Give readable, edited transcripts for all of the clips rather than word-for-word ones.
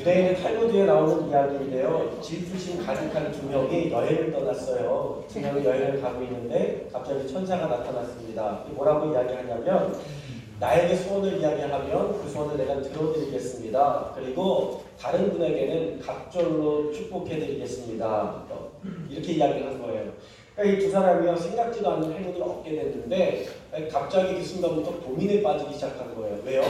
유대인의 탈무드에 나오는 이야기인데요. 질투심 가득한 두 명이 여행을 떠났어요. 두 명이 여행을 가고 있는데 갑자기 천사가 나타났습니다. 뭐라고 이야기하냐면 나에게 소원을 이야기하면 그 소원을 내가 들어드리겠습니다. 그리고 다른 분에게는 갑절로 축복해드리겠습니다. 이렇게 이야기를 한 거예요. 그러니까 이 두 사람이요 생각지도 않은 행운을 얻게 됐는데 갑자기 그 순간부터 고민에 빠지기 시작한 거예요. 왜요?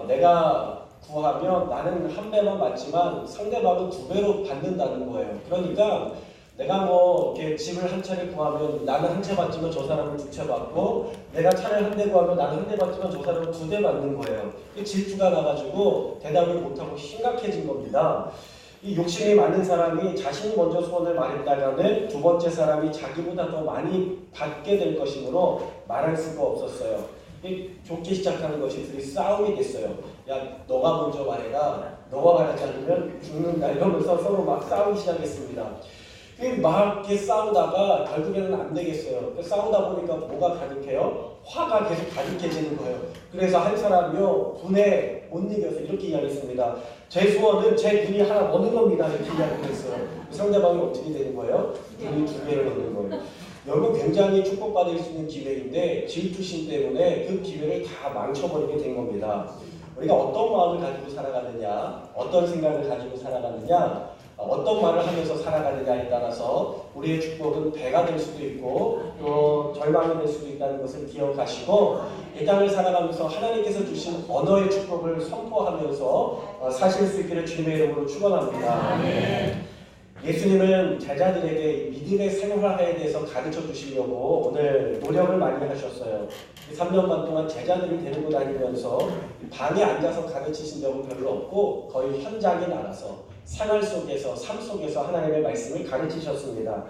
내가 구하면 나는 한 배만 받지만 상대방은 두 배로 받는다는 거예요. 그러니까 내가 뭐 이렇게 집을 한 채를 구하면 나는 한 채 받지만 저 사람은 두 채 받고 내가 차를 한 대 구하면 나는 한 대 받지만 저 사람은 두 대 받는 거예요. 질투가 나가지고 대답을 못하고 심각해진 겁니다. 이 욕심이 많은 사람이 자신이 먼저 소원을 말했다가는 두 번째 사람이 자기보다 더 많이 받게 될 것이므로 말할 수가 없었어요. 좋게 시작하는 것이 둘이 싸움이 됐어요. 야, 너가 먼저 말해라. 너가 말하지 않으면 죽는다. 이러면서 서로 막 싸우기 시작했습니다. 막 이렇게 싸우다가 결국에는 안 되겠어요. 싸우다 보니까 뭐가 가득해요? 화가 계속 가득해지는 거예요. 그래서 한 사람이요 분에 못 이겨서 이렇게 이야기했습니다. 제 소원은 제 분이 하나 얻는 겁니다. 이렇게 이야기를 했어요. 상대방이 어떻게 되는 거예요? 분이 두 개를 얻는 거예요. 여러분 굉장히 축복받을 수 있는 기회인데 질투심 때문에 그 기회를 다 망쳐버리게 된 겁니다. 우리가 어떤 마음을 가지고 살아가느냐, 어떤 생각을 가지고 살아가느냐, 어떤 말을 하면서 살아가느냐에 따라서 우리의 축복은 배가 될 수도 있고 또 절망이 될 수도 있다는 것을 기억하시고 이 땅을 살아가면서 하나님께서 주신 언어의 축복을 선포하면서 사실 수 있기를 주님의 이름으로 축원합니다. 예수님은 제자들에게 믿음의 생활에 대해서 가르쳐 주시려고 오늘 노력을 많이 하셨어요. 3년 반 동안 제자들을 데리고 다니면서 방에 앉아서 가르치신 적은 별로 없고 거의 현장에 나가서 생활 속에서 삶 속에서 하나님의 말씀을 가르치셨습니다.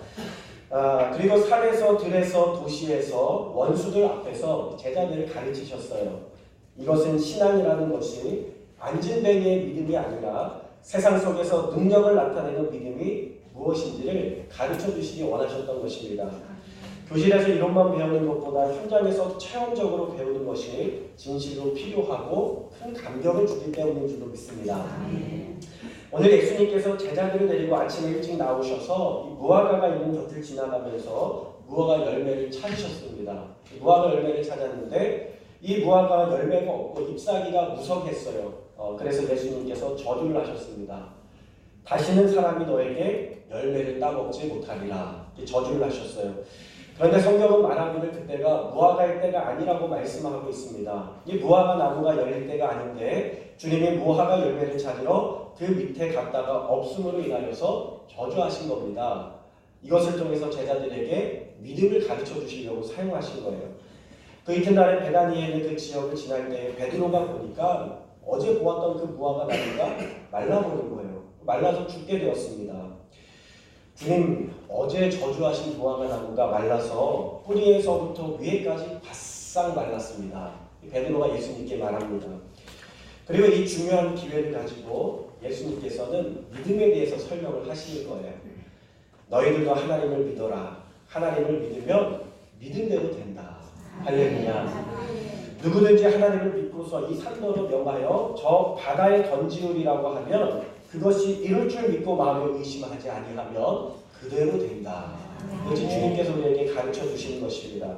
그리고 산에서 들에서 도시에서 원수들 앞에서 제자들을 가르치셨어요. 이것은 신앙이라는 것이 안진뱅이의 믿음이 아니라 세상 속에서 능력을 나타내는 믿음이 무엇인지를 가르쳐 주시기 원하셨던 것입니다. 교실에서 이론만 배우는 것보다 현장에서 체험적으로 배우는 것이 진실로 필요하고 큰 감격을 주기 때문인 줄로 믿습니다. 오늘 예수님께서 제자들을 데리고 아침에 일찍 나오셔서 이 무화과가 있는 곁을 지나가면서 무화과 열매를 찾으셨습니다. 무화과 열매를 찾았는데 이 무화과 열매가 없고 잎사귀가 무성했어요. 그래서 예수님께서 저주를 하셨습니다. 다시는 사람이 너에게 열매를 따먹지 못하리라. 저주를 하셨어요. 그런데 성경은 말하기를 그때가 무화과의 때가 아니라고 말씀하고 있습니다. 이 무화과 나무가 열릴 때가 아닌데 주님이 무화과 열매를 찾으러 그 밑에 갔다가 없음으로 인하여서 저주하신 겁니다. 이것을 통해서 제자들에게 믿음을 가르쳐 주시려고 사용하신 거예요. 그 이튿날에 베다니에 있는 그 지역을 지날 때 베드로가 보니까 어제 보았던 그 무화과 나무가 말라버린 거예요. 말라서 죽게 되었습니다. 주님, 어제 저주하신 무화과 나무가 말라서 뿌리에서부터 위에까지 바싹 말랐습니다. 베드로가 예수님께 말합니다. 그리고 이 중요한 기회를 가지고 예수님께서는 믿음에 대해서 설명을 하시는 거예요. 너희들도 하나님을 믿어라. 하나님을 믿으면 믿음대로 된다. 할렐루야. 누구든지 하나님을 믿고서 이 산더러 명하여 저 바다에 던지우리라고 하면 그것이 이룰 줄 믿고 마음에 의심하지 아니하면 그대로 된다. 그것이 주님께서 우리에게 가르쳐 주시는 것입니다.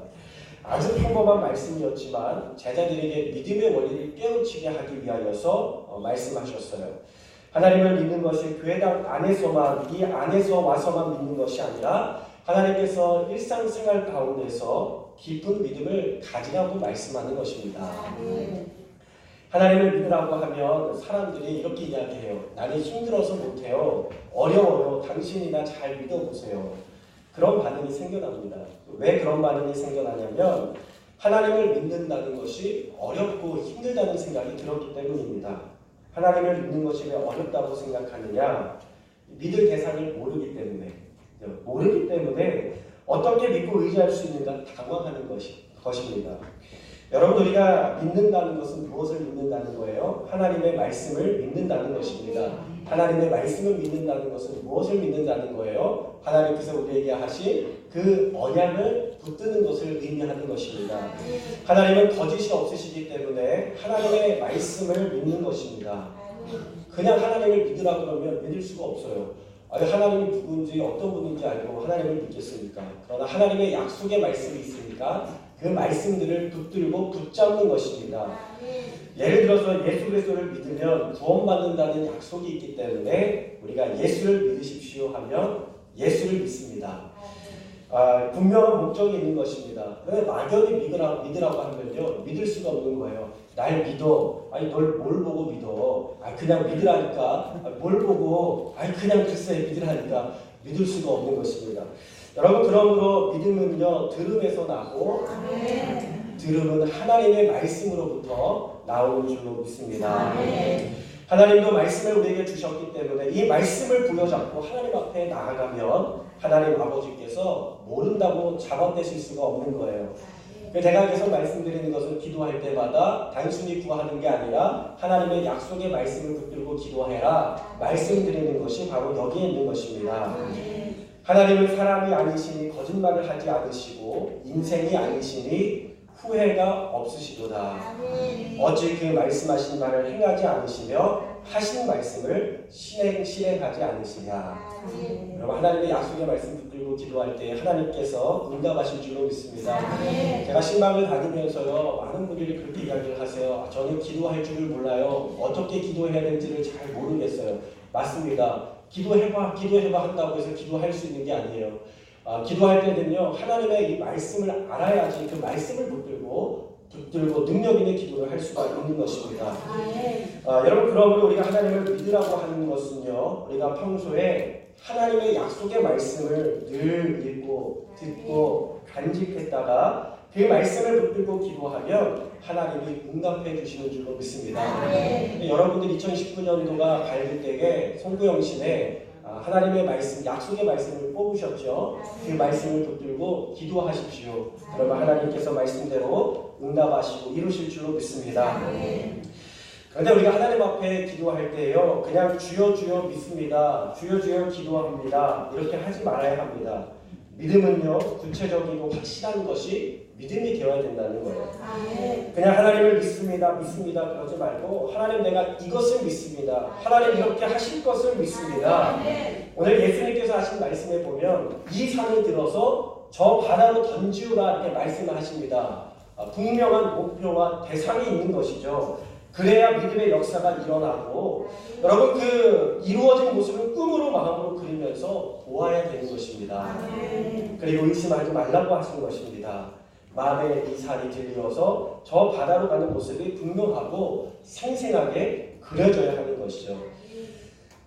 아주 평범한 말씀이었지만 제자들에게 믿음의 원리를 깨우치게 하기 위하여서 말씀하셨어요. 하나님을 믿는 것이 교회당 안에서만 이 안에서 와서만 믿는 것이 아니라 하나님께서 일상생활 가운데서 깊은 믿음을 가지라고 말씀하는 것입니다. 하나님을 믿으라고 하면 사람들이 이렇게 이야기해요. 나는 힘들어서 못해요. 어려워요. 당신이나 잘 믿어보세요. 그런 반응이 생겨납니다. 왜 그런 반응이 생겨나냐면 하나님을 믿는다는 것이 어렵고 힘들다는 생각이 들었기 때문입니다. 하나님을 믿는 것이 왜 어렵다고 생각하느냐? 믿을 대상을 모르기 때문에 어떻게 믿고 의지할 수 있는가 당황하는 것입니다. 여러분, 우리가 믿는다는 것은 무엇을 믿는다는 거예요? 하나님의 말씀을 믿는다는 것입니다. 하나님의 말씀을 믿는다는 것은 무엇을 믿는다는 거예요? 하나님께서 우리에게 하신 그 언약을 붙드는 것을 의미하는 것입니다. 하나님은 거짓이 없으시기 때문에 하나님의 말씀을 믿는 것입니다. 그냥 하나님을 믿으라 그러면 믿을 수가 없어요. 아니, 하나님이 누군지 어떤 분인지 알고 하나님을 믿겠습니까? 그러나 하나님의 약속의 말씀이 있으니까 그 말씀들을 붙들고 붙잡는 것입니다. 예를 들어서 예수 그리스도를 믿으면 구원받는다는 약속이 있기 때문에 우리가 예수를 믿으십시오 하면 예수를 믿습니다. 분명한 목적이 있는 것입니다. 그런데 막연히 믿으라고 하면요, 믿을 수가 없는 거예요. 날 믿어. 아니, 널 뭘 보고 믿어? 그냥 믿으라니까. 뭘 보고? 그냥 글쎄 믿으라니까. 믿을 수가 없는 것입니다. 여러분, 그러므로 믿음은요, 들음에서 나고, 들음은 하나님의 말씀으로부터 나오는 줄로 믿습니다. 하나님도 말씀을 우리에게 주셨기 때문에 이 말씀을 부여잡고 하나님 앞에 나아가면 하나님 아버지께서 모른다고 잡아떼실 수가 없는 거예요. 제가 계속 말씀드리는 것은 기도할 때마다 단순히 구하는 게 아니라 하나님의 약속의 말씀을 붙들고 기도해라 말씀드리는 것이 바로 여기에 있는 것입니다. 하나님은 사람이 아니시니 거짓말을 하지 않으시고 인생이 아니시니 후회가 없으시도다. 어찌 그 말씀하신 말을 행하지 않으시며 하신 말씀을 실행하지 않으시냐. 여러분, 하나님의 약속의 말씀 붙들고 기도할 때 하나님께서 응답하실 줄로 믿습니다. 제가 신방을 다니면서요, 많은 분들이 그렇게 이야기를 하세요. 저는 기도할 줄을 몰라요. 어떻게 기도해야 될지를 잘 모르겠어요. 맞습니다. 기도해봐 한다고 해서 기도할 수 있는 게 아니에요. 기도할 때는요, 하나님의 이 말씀을 알아야지 그 말씀을 붙들고 능력 있는 기도를 할 수가 있는 것입니다. 여러분, 그러므로 우리가 하나님을 믿으라고 하는 것은요, 우리가 평소에 하나님의 약속의 말씀을 늘 읽고 듣고 간직했다가 그 말씀을 붙들고 기도하면 하나님이 응답해 주시는 줄로 믿습니다. 여러분들 2019년도가 밝을 때에 송구영신에 하나님의 말씀, 약속의 말씀을 뽑으셨죠. 그 말씀을 붙들고 기도하십시오. 그러면 하나님께서 말씀대로 응답하시고 이루실 줄로 믿습니다. 그런데 우리가 하나님 앞에 기도할 때요, 그냥 주여 주여 믿습니다. 주여 주여 기도합니다. 이렇게 하지 말아야 합니다. 믿음은요, 구체적이고 확실한 것이 믿음이 되어야 된다는 거예요. 그냥 하나님을 믿습니다 그러지 말고 하나님 내가 이것을 믿습니다. 하나님 이렇게 하실 것을 믿습니다. 오늘 예수님께서 하신 말씀에 보면 이 산을 들어서 저 바다로 던지우라 이렇게 말씀을 하십니다. 분명한 목표와 대상이 있는 것이죠. 그래야 믿음의 역사가 일어나고 여러분 그 이루어진 모습을 꿈으로 마음으로 그리면서 보아야 되는 것입니다. 그리고 의심하지 말라고 하신 것입니다. 마음에 이 산이 들려서 저 바다로 가는 모습이 분명하고 생생하게 그려져야 하는 것이죠.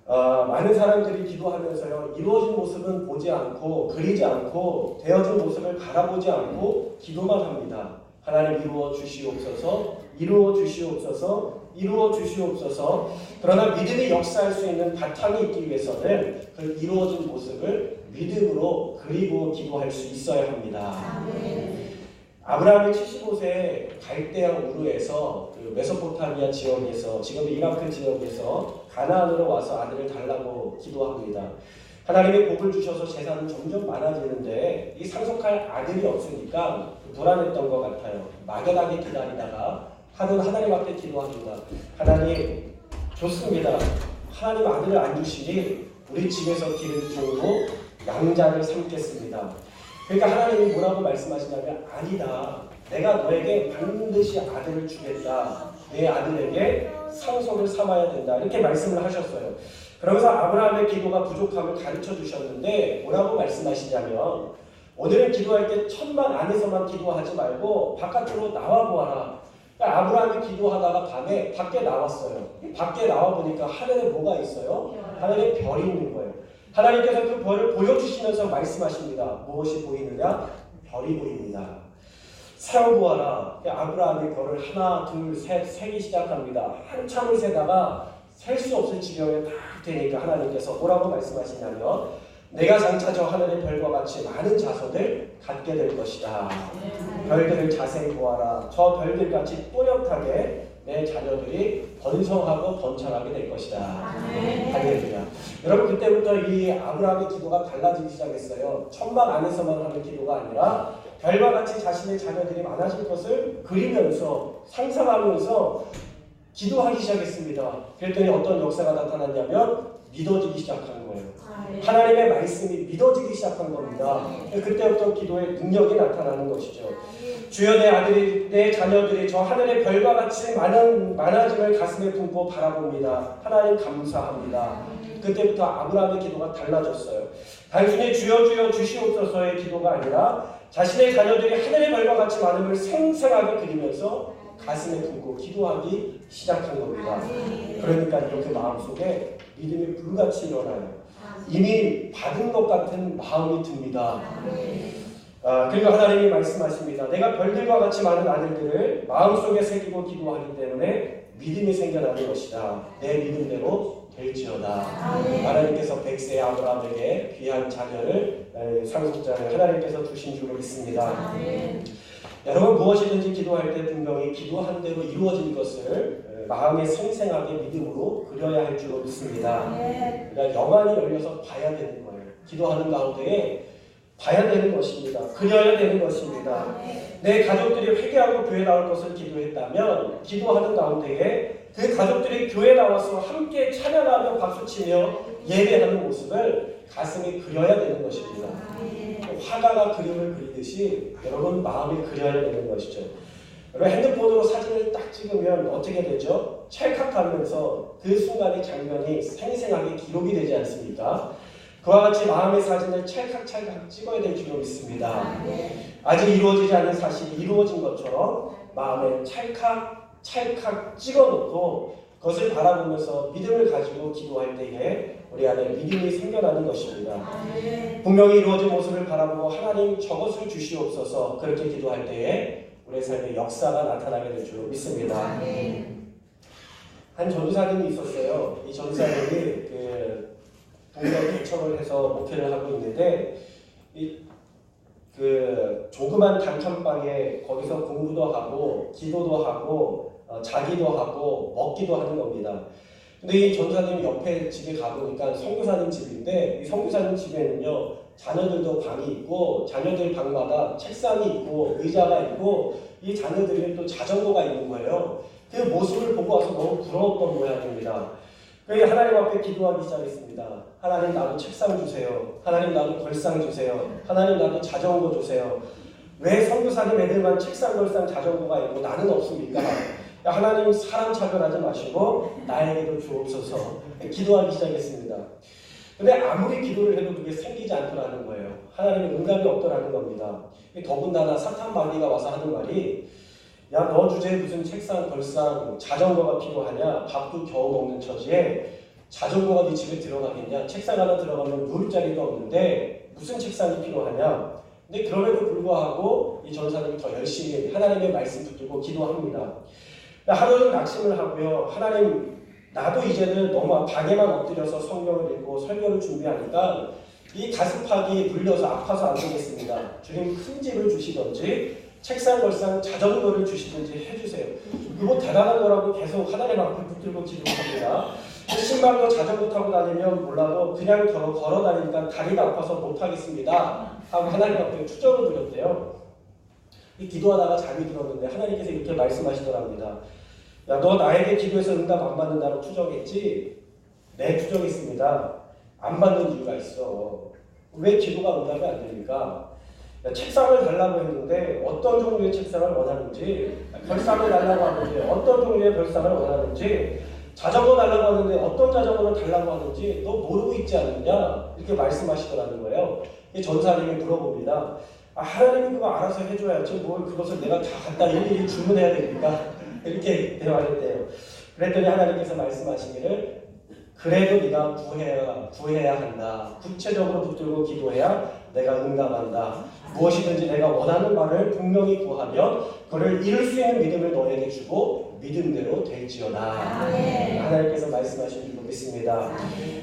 많은 사람들이 기도하면서요, 이루어진 모습은 보지 않고 그리지 않고 되어진 모습을 바라보지 않고 기도만 합니다. 하나님 이루어 주시옵소서, 이루어 주시옵소서, 이루어 주시옵소서. 그러나 믿음이 역사할 수 있는 바탕이 있기 위해서는 그 이루어진 모습을 믿음으로 그리고 기도할 수 있어야 합니다. 아브라함이 75세에 갈대아 우르에서 그 메소포타미아 지역에서 지금 이라크 지역에서 가나안으로 와서 아들을 달라고 기도합니다. 하나님이 복을 주셔서 재산은 점점 많아지는데 이 상속할 아들이 없으니까 불안했던 것 같아요. 막연하게 기다리다가 하나님 앞에 기도합니다. 하나님 좋습니다. 하나님 아들을 안 주시니 우리 집에서 기름 부고 양자를 삼겠습니다. 그러니까 하나님이 뭐라고 말씀하시냐면 아니다. 내가 너에게 반드시 아들을 주겠다. 내 아들에게 상속을 삼아야 된다. 이렇게 말씀을 하셨어요. 그러면서 아브라함의 기도가 부족함을 가르쳐 주셨는데 뭐라고 말씀하시냐면 오늘은 기도할 때 천막 안에서만 기도하지 말고 바깥으로 나와 보아라. 그러니까 아브라함이 기도하다가 밤에 밖에 나왔어요. 밖에 나와 보니까 하늘에 뭐가 있어요? 하늘에 별이 있는 거예요. 하나님께서 그 별을 보여주시면서 말씀하십니다. 무엇이 보이느냐? 별이 보입니다. 세어보아라. 아브라함이 별을 하나, 둘, 셋 세기 시작합니다. 한참을 세다가 셀 수 없을 지경에 딱 되니까 하나님께서 뭐라고 말씀하시냐면 내가 장차 저 하늘의 별과 같이 많은 자손을 갖게 될 것이다. 별들을 자세히 보아라. 저 별들같이 또렷하게 내 자녀들이 번성하고 번창하게 될 것이다. 할렐루야. 여러분 그때부터 이 아브라함의 기도가 달라지기 시작했어요. 천막 안에서만 하는 기도가 아니라 별과 같이 자신의 자녀들이 많아질 것을 그리면서 상상하면서 기도하기 시작했습니다. 그랬더니 어떤 역사가 나타났냐면 믿어지기 시작한 거예요. 하나님의 말씀이 믿어지기 시작한 겁니다. 그때부터 기도의 능력이 나타나는 것이죠. 주여 내 자녀들이 저 하늘의 별과 같이 많아짐을 가슴에 품고 바라봅니다. 하나님 감사합니다. 그때부터 아브라함의 기도가 달라졌어요. 단순히 주여 주여 주시옵소서의 기도가 아니라 자신의 자녀들이 하늘의 별과 같이 많음을 생생하게 그리면서 가슴에 품고 기도하기 시작한 겁니다. 그러니까 이렇게 마음속에 믿음이 불같이 일어나요. 이미 받은 것 같은 마음이 듭니다. 그리고 하나님이 말씀하십니다. 내가 별들과 같이 많은 아들들을 마음속에 새기고 기도하기 때문에 믿음이 생겨나는 것이다. 내 믿음대로 될지어다. 하나님께서 100세의 아브라함에게 귀한 자녀를 상속자를 하나님께서 주신 줄로 믿습니다. 여러분 무엇이든지 기도할 때 분명히 기도한 대로 이루어진 것을 마음에 생생하게 믿음으로 그려야 할 줄로 믿습니다. 그러니까 영안이 열려서 봐야 되는 거예요. 기도하는 가운데에 봐야 되는 것입니다. 그려야 되는 것입니다. 내 가족들이 회개하고 교회 나올 것을 기도했다면 기도하는 가운데에 그 가족들이 교회 나와서 함께 찬양하며 박수치며 예배하는 모습을 가슴이 그려야 되는 것입니다. 화가가 그림을 그리듯이 여러분 마음이 그려야 되는 것이죠. 여러분 핸드폰으로 사진을 딱 찍으면 어떻게 되죠? 찰칵하면서 그 순간의 장면이 생생하게 기록이 되지 않습니까? 그와 같이 마음의 사진을 찰칵찰칵 찍어야 될 줄로 믿습니다. 아직 이루어지지 않은 사실이 이루어진 것처럼 마음에 찰칵 찍어놓고 그것을 바라보면서 믿음을 가지고 기도할 때에 우리 안에 믿음이 생겨나는 것입니다. 분명히 이루어진 모습을 바라보고 하나님 저것을 주시옵소서 그렇게 기도할 때에 우리의 삶에 역사가 나타나게 될 줄로 믿습니다. 한 전도사님이 있었어요. 이 전도사님이 동네 개척을 해서 목회를 하고 있는데 조그만 단칸방에 거기서 공부도 하고 기도도 하고 자기도 하고 먹기도 하는 겁니다. 근데 이 전도사님 옆에 집에 가보니까 선교사님 집인데 이 선교사님 집에는요 자녀들도 방이 있고 자녀들 방마다 책상이 있고 의자가 있고 이 자녀들이 또 자전거가 있는 거예요. 그 모습을 보고 와서 너무 부러웠던 모양입니다. 그래서 하나님 앞에 기도하기 시작했습니다. 하나님 나도 책상 주세요. 하나님 나도 걸상 주세요. 하나님 나도 자전거 주세요. 왜 선교사님 애들만 책상, 걸상, 자전거가 있고 나는 없습니까? 하나님 사람 차별하지 마시고 나에게도 주옵소서 기도하기 시작했습니다. 근데 아무리 기도를 해도 그게 생기지 않더라는 거예요. 하나님의 응답이 없더라는 겁니다. 더군다나 사탄 마귀가 와서 하는 말이 야, 너 주제에 무슨 책상, 걸상, 자전거가 필요하냐? 밥도 겨우 먹는 처지에 자전거가 네 집에 들어가겠냐? 책상 하나 들어가면 누울 자리도 없는데 무슨 책상이 필요하냐? 근데 그럼에도 불구하고 이 전사님이 더 열심히 하나님의 말씀 붙들고 기도합니다. 하루는 낙심을 하고요. 하나님, 나도 이제는 너무 방에만 엎드려서 성경을 읽고 설교를 준비하니까 이 가슴팍이 물려서 아파서 안 되겠습니다. 주님 큰 집을 주시던지 책상, 걸상, 자전거를 주시든지 해주세요. 그거 대단한 거라고 계속 하나님 앞에 붙들고 기도합니다. 신발도 자전거 타고 다니면 몰라도 그냥 걸어 다니니까 다리가 아파서 못하겠습니다 하고 하나님 앞에 투정을 드렸대요. 이 기도하다가 잠이 들었는데 하나님께서 이렇게 말씀하시더랍니다. 야, 너 나에게 기도해서 응답 안 받는다고 투정했지? 네, 투정했습니다. 안 받는 이유가 있어. 왜 기도가 응답이 안 됩니까? 야, 책상을 달라고 했는데 어떤 종류의 책상을 원하는지, 별상을 달라고 하는데 어떤 종류의 별상을 원하는지, 자전거 달라고 하는데 어떤 자전거를 달라고 하는지 너 모르고 있지 않느냐? 이렇게 말씀하시더라는 거예요. 이 전사님이 물어봅니다. 하나님이 그거 알아서 해줘야지 뭘 그것을 내가 다 갖다 일일이 주문해야 됩니까? 이렇게 대화를 했대요. 그랬더니 하나님께서 말씀하시기를 그래도 네가 구해야 한다. 구체적으로 붙들고 기도해야 내가 응답한다. 무엇이든지 내가 원하는 바를 분명히 구하면 그를 이룰 수 있는 믿음을 너에게 주고 믿음대로 될지어다. 하나님께서 말씀하신 줄로 믿습니다.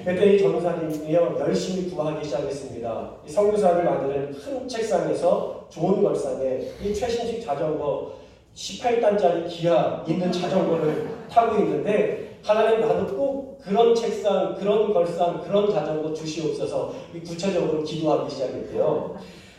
그때 이 전도사님이요 열심히 구하기 시작했습니다. 이 선교사를 만드는 큰 책상에서 좋은 걸상에 이 최신식 자전거 18단짜리 기아 있는 자전거를 타고 있는데 하나님 나도 꼭 그런 책상, 그런 걸상, 그런 자전거 주시옵소서 구체적으로 기도하기 시작했대요.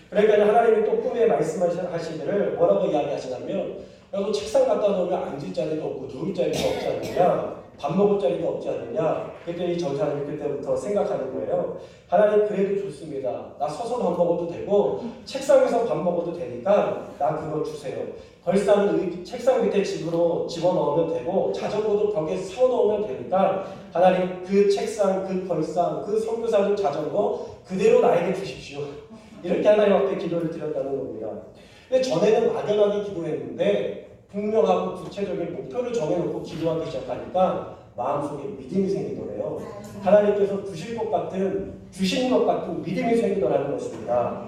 그러니까 하나님이 또 꿈에 말씀하시기를 뭐라고 이야기하시냐면 그래서 책상 갖다 놓으면 앉을 자리도 없고 누울 자리도 없지 않느냐, 밥 먹을 자리도 없지 않느냐. 그랬더니 전사님이 그때부터 생각하는 거예요. 하나님 그래도 좋습니다. 나 서서 밥 먹어도 되고 책상에서 밥 먹어도 되니까 나 그거 주세요. 벌사는 책상 밑에 집으로 집어넣으면 되고 자전거도 벽에 세워놓으면 되니까 하나님 그 책상, 그 벌상, 그 선교사님 자전거 그대로 나에게 주십시오. 이렇게 하나님 앞에 기도를 드렸다는 겁니다. 근데 전에는 막연하게 기도했는데 분명하고 구체적인 목표를 정해놓고 기도하기 시작하니까 마음속에 믿음이 생기더래요. 하나님께서 주실 것 같은, 주시는 것 같은 믿음이 생기더라는 것입니다.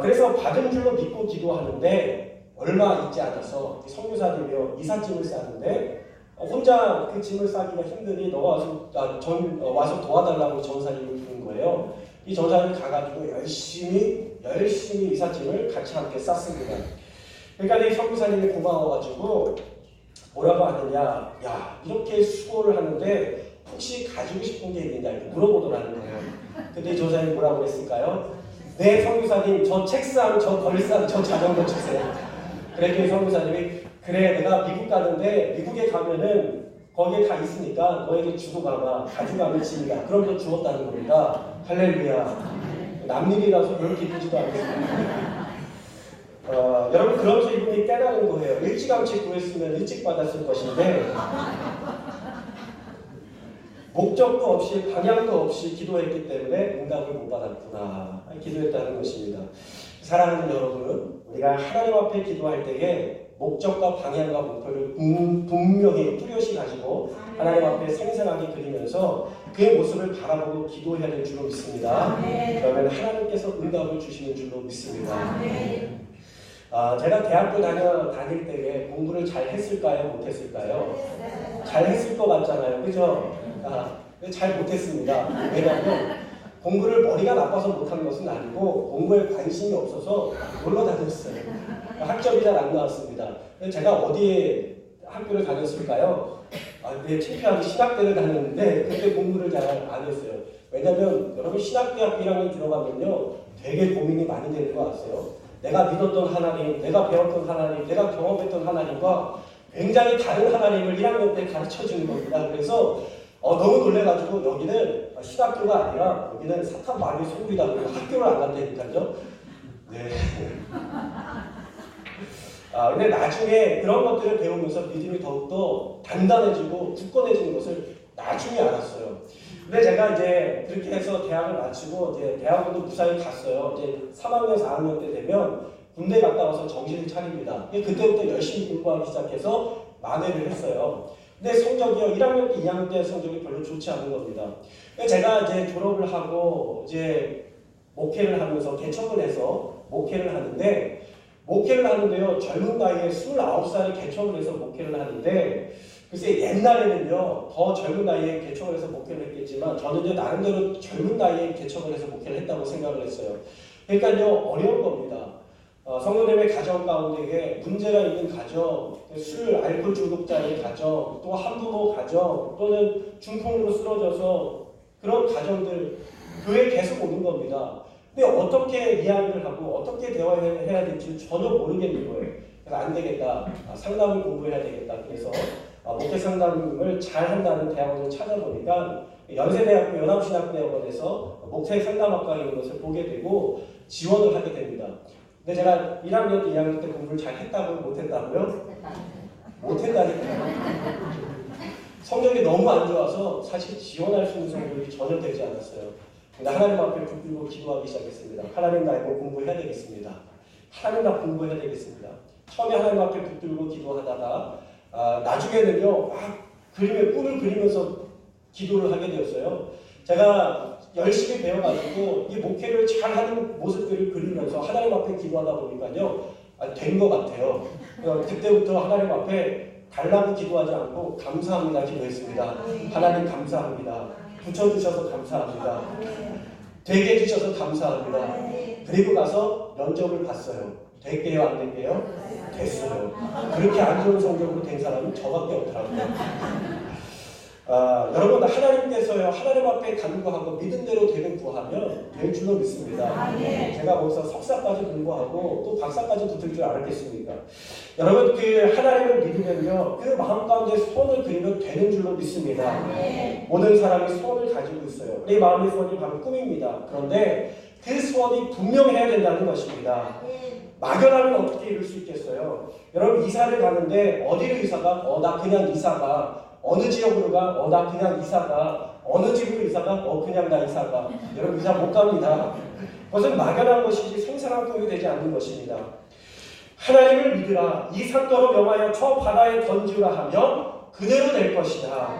그래서 받은 줄로 믿고 기도하는데 얼마 있지 않아서 선교사님이요 이삿짐을 싸는데 혼자 그 짐을 싸기가 힘드니 너가 와서 도와달라고 전사님을 부른 거예요. 이 전사님이 가가지고 열심히 이삿짐을 같이 함께 쌌습니다. 그러니까 이 선교사님이 고마워가지고 뭐라고 하느냐, 야 이렇게 수고를 하는데 혹시 가지고 싶은 게 있느냐 이렇게 물어보더라는 거예요. 근데 이 전사님이 뭐라고 했을까요? 네 선교사님 저 책상, 저 벌상, 저 자전거 주세요. 그랬더니 선교사님이 그래 내가 미국 가는데 미국에 가면은 거기에 다 있으니까 너에게 주고 가봐. 가져가면 짐이다. 그럼 너 주었다는 겁니다. 할렐루야. 남일이라서 별로 기쁘지도 않습니다. 여러분 그러면서 이분이 깨달은 거예요. 일찌감치 구했으면 일찍 받았을 것인데 목적도 없이 방향도 없이 기도했기 때문에 응답을 못 받았구나. 기도했다는 것입니다. 사랑하는 여러분, 우리가 하나님 앞에 기도할 때에 목적과 방향과 목표를 분명히 뚜렷이 가지고 하나님 앞에 생생하게 그리면서 그의 모습을 바라보고 기도해야 될 줄로 믿습니다. 그러면 하나님께서 응답을 주시는 줄로 믿습니다. 제가 대학교 다닐 때에 공부를 잘 했을까요? 못했을까요? 잘 했을 것 같잖아요. 그죠? 잘 못했습니다. 왜냐하면 공부를 머리가 나빠서 못한 것은 아니고 공부에 관심이 없어서 놀러 다녔어요. 학점이 잘 안 나왔습니다. 제가 어디에 학교를 다녔을까요? 네, 창피하게 신학대를 다녔는데 그때 공부를 잘 안 했어요. 왜냐하면 여러분 신학대학 1학년 들어가면요 되게 고민이 많이 되는 거 아세요? 내가 믿었던 하나님, 내가 배웠던 하나님, 내가 경험했던 하나님과 굉장히 다른 하나님을 1학년 때 가르쳐주는 겁니다. 그래서 너무 놀래가지고 여기는 신학교가 아니라 여기는 사탄 마귀의 소굴이다 그러고 학교를 안 간다니까요. 네. 근데 나중에 그런 것들을 배우면서 믿음이 더욱더 단단해지고 굳건해지는 것을 나중에 알았어요. 근데 제가 이제 그렇게 해서 대학을 마치고 이제 대학원도 무사히 갔어요. 이제 3학년, 4학년 때 되면 군대 갔다 와서 정신을 차립니다. 그때부터 열심히 공부하기 시작해서 만회를 했어요. 근데 성적이요 1학년 때, 2학년 때 성적이 별로 좋지 않은 겁니다. 제가 이제 졸업을 하고 이제 목회를 하면서 개척을 해서 목회를 하는데요 젊은 나이에 29살에 개척을 해서 목회를 하는데 글쎄 옛날에는요 더 젊은 나이에 개척을 해서 목회를 했겠지만 저는 이제 나름대로 젊은 나이에 개척을 해서 목회를 했다고 생각을 했어요. 그러니까요 어려운 겁니다. 성도님의 가정 가운데에 문제가 있는 가정, 술, 알코올 중독자의 가정, 또 한부모 가정, 또는 중풍으로 쓰러져서 그런 가정들 교회에 계속 오는 겁니다. 근데 어떻게 이야기를 하고 어떻게 대화해야 될지 전혀 모르겠는 거예요. 그래서 안 되겠다. 상담을 공부해야 되겠다. 그래서 목회 상담을 잘 한다는 대학원을 찾아보니까 연세대학교 연합신학대학원에서 목회 상담학과에 있는 것을 보게 되고 지원을 하게 됩니다. 근데 제가 1학년, 2학년 때 공부를 잘 했다고요? 못했다고요? 못했다니까요. 성적이 너무 안 좋아서 사실 지원할 수 있는 성적이 전혀 되지 않았어요. 근데 하나님 앞에 붙들고 기도하기 시작했습니다. 하나님 나 이거 공부해야 되겠습니다. 하나님 나 공부해야 되겠습니다. 처음에 하나님 앞에 붙들고 기도하다가 나중에는요 꿈을 그리면서 기도를 하게 되었어요. 제가 열심히 배워가지고 이 목회를 잘하는 모습들을 그리면서 하나님 앞에 기도하다 보니까요 된 것 같아요. 그때부터 하나님 앞에 달라고 기도하지 않고 감사합니다 기도했습니다. 하나님 감사합니다. 붙여주셔서 감사합니다. 되게 해주셔서 감사합니다. 그리고 가서 면접을 봤어요. 될게요 안 될게요? 됐어요. 그렇게 안 좋은 성적으로 된 사람은 저밖에 없더라고요. 여러분 하나님께서요 하나님 앞에 간구하고 믿음대로 되는 구하면 될 줄로 믿습니다. 제가 거기서 석사까지 공부하고 또 박사까지 붙을 줄 알았겠습니까? 여러분 그 하나님을 믿으면요 그 마음 가운데 소원을 그리면 되는 줄로 믿습니다. 모든 사람이 소원을 가지고 있어요. 우리 마음의 소원이 바로 꿈입니다. 그런데 그 소원이 분명해야 된다는 것입니다. 막연하면 어떻게 이룰 수 있겠어요? 여러분 이사를 가는데 어디로 이사가? 나 그냥 이사가. 어느 지역으로 가? 나 그냥 이사가. 어느 집으로 이사가? 그냥 나 이사가. 여러분 이사 못 갑니다. 그것은 막연한 것이지 생생한 꿈이 되지 않는 것입니다. 하나님을 믿으라. 이 산더러 명하여 저 바다에 던지라 하면 그대로 될 것이다.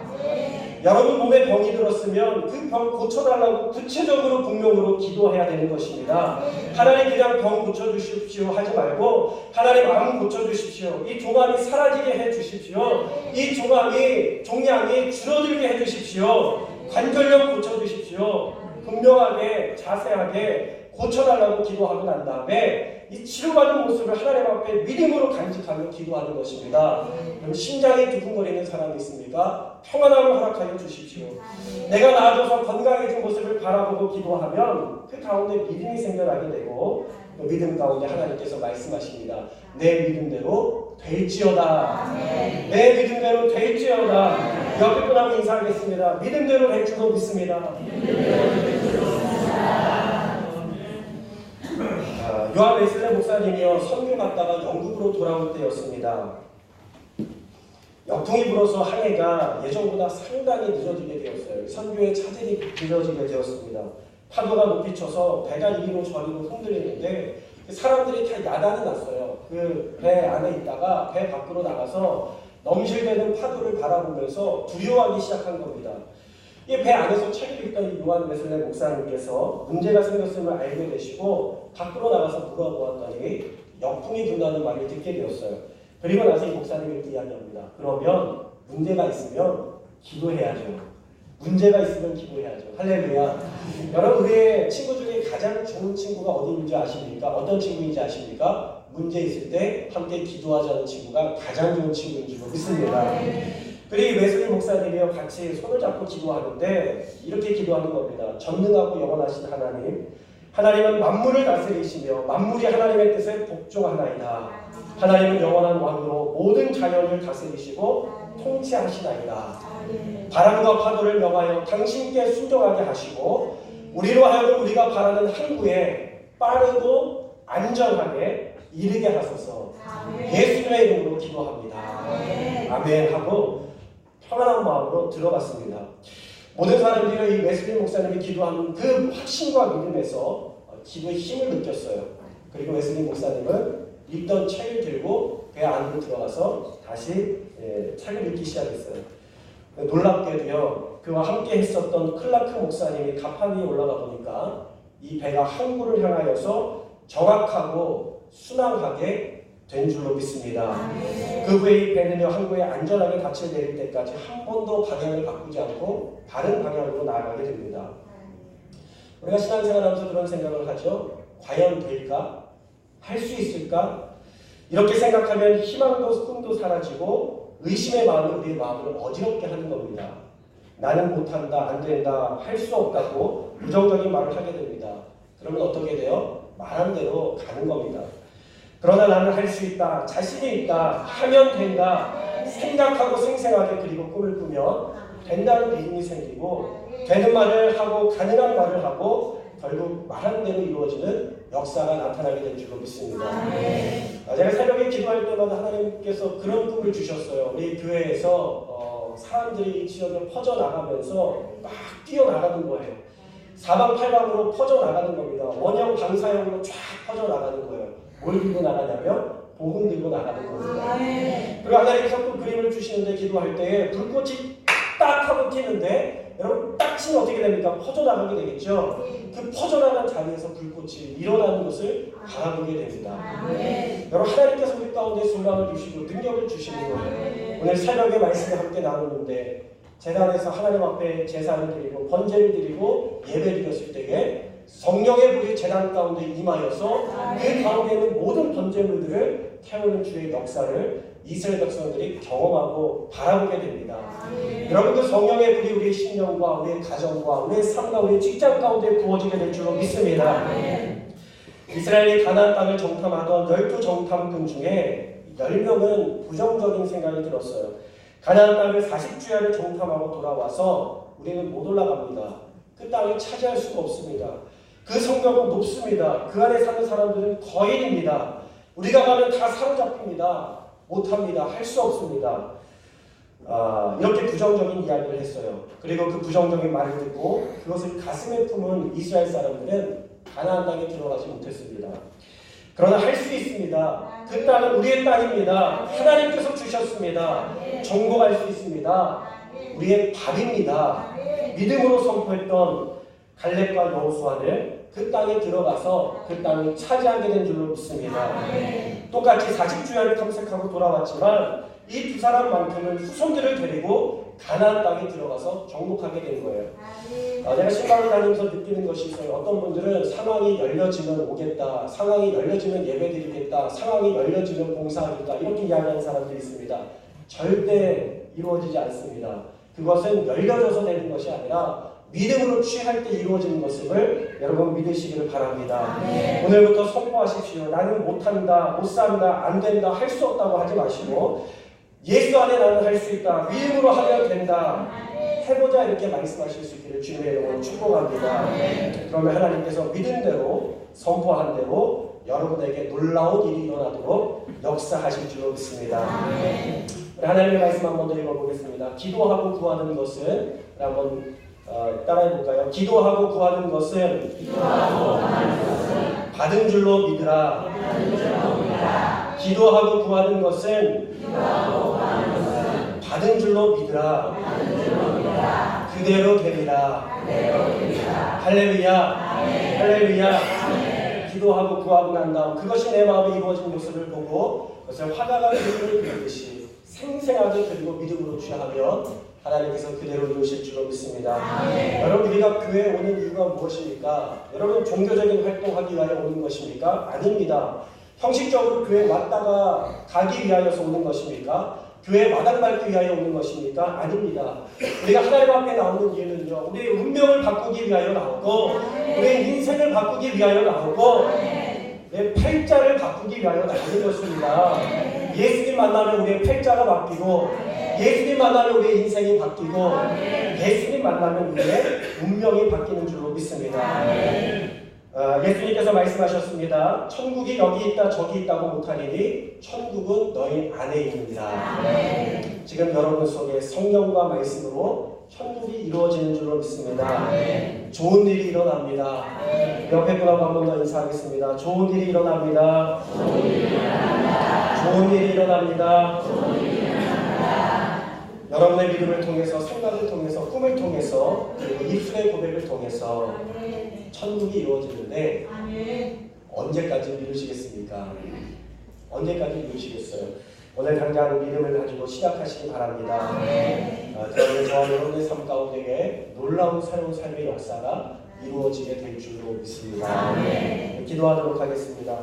여러분 몸에 병이 들었으면 그 병 고쳐달라고 구체적으로 분명으로 기도해야 되는 것입니다. 하나님 그냥 병 고쳐주십시오 하지 말고 하나님 마음 고쳐주십시오. 이 종암이 사라지게 해주십시오. 이 종양이 줄어들게 해주십시오. 관절염 고쳐주십시오. 분명하게 자세하게 고쳐달라고 기도하고 난 다음에 이 치료받은 모습을 하나님 앞에 믿음으로 간직하며 기도하는 것입니다. 그럼 심장이 두근거리는 사람이 있습니까? 평안함을 허락하여 주십시오. 내가 나아져서 건강해진 모습을 바라보고 기도하면 그 가운데 믿음이 생겨나게 되고 그 믿음 가운데 하나님께서 말씀하십니다. 내 믿음대로 될지어다. 내 믿음대로 될지어다. 옆에 분하고 인사하겠습니다. 믿음대로 될 줄로 믿습니다. 요한 웨슬레 목사님이요 선교 갔다가 영국으로 돌아올 때였습니다. 역풍이 불어서 항해가 예정보다 상당히 늦어지게 되었어요. 선교의 차질이 늦어지게 되었습니다. 파도가 높이 쳐서 배가 이리로 저리로 흔들리는데 사람들이 다 야단이 났어요. 그 배 안에 있다가 배 밖으로 나가서 넘실대는 파도를 바라보면서 두려워하기 시작한 겁니다. 이 배 안에서 책을 읽던 요한 웨슬레 목사님께서 문제가 생겼음을 알게 되시고 밖으로 나가서 물어보았더니 역풍이 분다는 말을 듣게 되었어요. 그리고 나서 이 목사님이 이야기합니다. 그러면 문제가 있으면 기도해야죠. 문제가 있으면 기도해야죠. 할렐루야. 여러분 우리의 친구 중에 가장 좋은 친구가 어디인지 아십니까? 어떤 친구인지 아십니까? 문제 있을 때 함께 기도하자는 친구가 가장 좋은 친구인 줄 믿습니다. 그리고 웨슬리 목사님이요 같이 손을 잡고 기도하는데 이렇게 기도하는 겁니다. 전능하고 영원하신 하나님, 하나님은 만물을 다스리시며 만물이 하나님의 뜻에 복종하나이다. 하나님은 영원한 왕으로 모든 자연을 다스리시고 통치하시나이다. 바람과 파도를 명하여 당신께 순종하게 하시고 우리로 하여금 우리가 바라는 항구에 빠르고 안전하게 이르게 하소서. 예수님의 이름으로 기도합니다. 아멘 하고 평안한 마음으로 들어갔습니다. 모든 사람들이 이 웨슬리 목사님이 기도하는 그 확신과 믿음에서 기도의 힘을 느꼈어요. 그리고 웨슬리 목사님은 읽던 책을 들고 배 안으로 들어가서 다시 책을 읽기 시작했어요. 놀랍게도요, 그와 함께 했었던 클라크 목사님이 갑판 위에 올라가 보니까 이 배가 항구를 향하여서 정확하고 순항하게 된 줄로 믿습니다. 그 후에 이 배는요 항구에 안전하게 닻을 내릴 때까지 한 번도 방향을 바꾸지 않고 다른 방향으로 나아가게 됩니다. 우리가 신앙생활하면서 그런 생각을 하죠. 과연 될까? 할 수 있을까? 이렇게 생각하면 희망도 꿈도 사라지고 의심의 마음이 우리의 마음을 어지럽게 하는 겁니다. 나는 못한다, 안 된다, 할 수 없다고 부정적인 말을 하게 됩니다. 그러면 어떻게 돼요? 말한 대로 가는 겁니다. 그러나 나는 할 수 있다, 자신이 있다, 하면 된다, 생각하고 생생하게 그리고 꿈을 꾸면 된다는 믿음이 생기고 되는 말을 하고 가능한 말을 하고 결국 말한 대로 이루어지는 역사가 나타나게 될 줄로 믿습니다. 제가 새벽에 기도할 때마다 하나님께서 그런 꿈을 주셨어요. 우리 교회에서 사람들이 이 지역에 퍼져나가면서 막 뛰어나가는 거예요. 사방팔방으로 퍼져나가는 겁니다. 원형 방사형으로 쫙 퍼져나가는 거예요. 뭘 들고 나가냐면 복음 들고 나가는 겁니다. 그리고 하나님께서 또 그림을 주시는데 기도할 때에 불꽃이 딱 하고 튀는데 여러분 딱 치면 어떻게 됩니까? 퍼져나가게 되겠죠. 그 퍼져나간 자리에서 불꽃이 일어나는 것을 바라보게 됩니다. 여러분 하나님께서 우리 가운데 소망을 주시고 능력을 주시는 거예요. 오늘 새벽에 말씀을 함께 나누는데 제단에서 하나님 앞에 제사를 드리고 번제를 드리고 예배 드렸을 때에 성령의 불이 제단 가운데 임하여서 그 가운데 있는 모든 번제물들을 태우는 주의 역사를 이스라엘 백성들이 경험하고 바라보게 됩니다. 여러분 그 성령의 불이 우리의 심령과 우리의 가정과 우리의 삶과 우리의 직장 가운데 부어지게 될 줄로 믿습니다. 이스라엘이 가나안 땅을 정탐하던 12 정탐꾼 중에 10명은 부정적인 생각이 들었어요. 가나안 땅을 40주야를 정탐하고 돌아와서 우리는 못 올라갑니다. 그 땅을 차지할 수가 없습니다. 그 성벽은 높습니다. 그 안에 사는 사람들은 거인입니다. 우리가 가면 다 사로잡힙니다. 못합니다. 할 수 없습니다. 이렇게 부정적인 이야기를 했어요. 그리고 그 부정적인 말을 듣고 그것을 가슴에 품은 이스라엘 사람들은 가나안 땅에 들어가지 못했습니다. 그러나 할 수 있습니다. 그 땅은 우리의 땅입니다. 하나님께서 주셨습니다. 정복할 수 있습니다. 우리의 밥입니다. 믿음으로 선포했던 갈렙과 여호수아는 그 땅에 들어가서 그 땅을 차지하게 된 줄로 믿습니다. 똑같이 40주야를 탐색하고 돌아왔지만 이 두 사람만큼은 후손들을 데리고 가나안 땅에 들어가서 정복하게 된 거예요. 내가 신방을 다니면서 느끼는 것이 있어요. 어떤 분들은 상황이 열려지면 오겠다, 상황이 열려지면 예배드리겠다, 상황이 열려지면 봉사하겠다 이렇게 이야기하는 사람들이 있습니다. 절대 이루어지지 않습니다. 그것은 열려져서 되는 것이 아니라 믿음으로 취할 때 이루어지는 것을 여러분 믿으시기를 바랍니다. 오늘부터 선포하십시오. 나는 못한다, 못산다, 안된다, 할 수 없다고 하지 마시고 예수 안에 나는 할 수 있다, 믿음으로 하면 된다, 해보자 이렇게 말씀하실 수 있기를 주님의 이름으로 축복합니다. 그러면 하나님께서 믿은 대로 선포한 대로 여러분에게 놀라운 일이 일어나도록 역사하실 줄로 믿습니다. 우리 하나님의 말씀 한번 더 읽어보겠습니다. 기도하고 구하는 것은 한번 따라해볼까요? 기도하고 구하는 것은 받은 줄로 믿으라. 기도하고 구하는 것은 받은 줄로 믿으라. 그대로 되리라. 할렐루야. 할렐루야. 기도하고 구하고 난 다음 그것이 내 마음에 이루어진 모습을 보고 그것을 화가가 그림을 그리듯이 생생하게 그리고 믿음으로 취하면 하나님께서 그대로 이루실 줄로 믿습니다. 여러분 우리가 교회에 오는 이유가 무엇입니까? 여러분 종교적인 활동하기 위하여 오는 것입니까? 아닙니다. 형식적으로 교회에 왔다가 가기 위하여서 오는 것입니까? 교회 마당 밟기 위하여 오는 것입니까? 아닙니다. 우리가 하나님 앞에 나오는 이유는요, 우리의 운명을 바꾸기 위하여 나오고 우리의 인생을 바꾸기 위하여 나오고 내 팔자를 바꾸기 위하여 나오는 것입니다. 예수님 만나면 우리의 팔자가 바뀌고 예수님 만나면 우리의 인생이 바뀌고 예수님 만나면 우리의 운명이 바뀌는 줄로 믿습니다. 예수님께서 말씀하셨습니다. 천국이 여기 있다 저기 있다고 못하리니 천국은 너희 안에 있느니라. 지금 여러분 속에 성령과 말씀으로 천국이 이루어지는 줄로 믿습니다. 좋은 일이 일어납니다. 옆에 분하고 한 번 더 인사하겠습니다. 좋은 일이 일어납니다. 좋은 일이 일어납니다. 여러분의 믿음을 통해서, 생각을 통해서, 꿈을 통해서, 그리고 입술의 고백을 통해서 천국이 이루어지는데 언제까지 미루시겠습니까? 언제까지 미루시겠어요? 오늘 당장 믿음을 가지고 시작하시기 바랍니다. 그러면 저와 여러분의 삶 가운데에 놀라운 새로운 삶의 역사가 이루어지게 될 줄로 믿습니다. 기도하도록 하겠습니다.